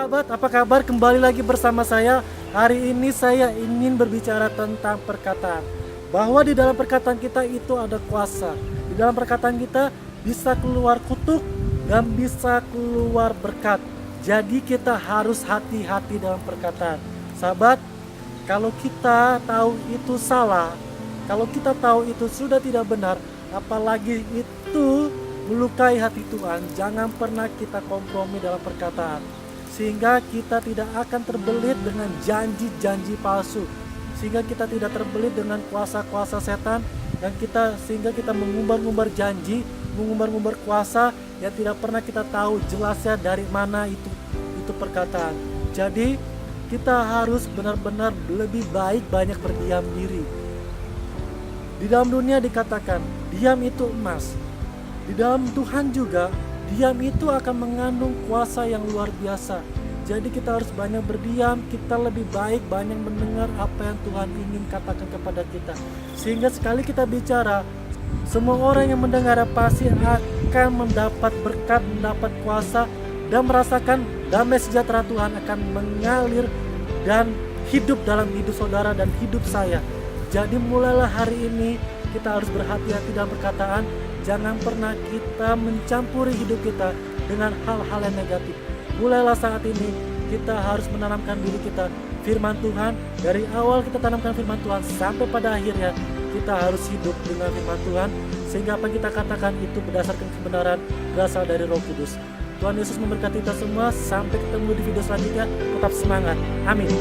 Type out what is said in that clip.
sahabat, apa kabar? Kembali lagi bersama saya. Hari ini saya ingin berbicara tentang perkataan. Bahwa di dalam perkataan kita itu ada kuasa. Di dalam perkataan kita bisa keluar kutuk dan bisa keluar berkat. Jadi kita harus hati-hati dalam perkataan. Sahabat, kalau kita tahu itu salah, kalau kita tahu itu sudah tidak benar, apalagi itu melukai hati Tuhan, jangan pernah kita kompromi dalam perkataan, sehingga kita tidak akan terbelit dengan janji-janji palsu, sehingga kita tidak terbelit dengan kuasa-kuasa setan, dan sehingga kita mengumbar-ngumbar janji, mengumbar-ngumbar kuasa yang tidak pernah kita tahu jelasnya dari mana itu perkataan. Jadi kita harus benar-benar lebih baik banyak berdiam diri. Di dalam dunia dikatakan diam itu emas. Di dalam Tuhan juga, diam itu akan mengandung kuasa yang luar biasa. Jadi kita harus banyak berdiam, kita lebih baik banyak mendengar apa yang Tuhan ingin katakan kepada kita. Sehingga sekali kita bicara, semua orang yang mendengar pasti akan mendapat berkat, mendapat kuasa, dan merasakan damai sejahtera Tuhan akan mengalir dan hidup dalam hidup saudara dan hidup saya. Jadi mulailah hari ini kita harus berhati-hati dalam perkataan. Jangan pernah kita mencampuri hidup kita dengan hal-hal yang negatif. Mulailah saat ini kita harus menanamkan diri kita firman Tuhan. Dari awal kita tanamkan firman Tuhan sampai pada akhirnya kita harus hidup dengan firman Tuhan, sehingga apa yang kita katakan itu berdasarkan kebenaran berasal dari Roh Kudus. Tuhan Yesus memberkati kita semua. Sampai ketemu di video selanjutnya. Tetap semangat. Amin.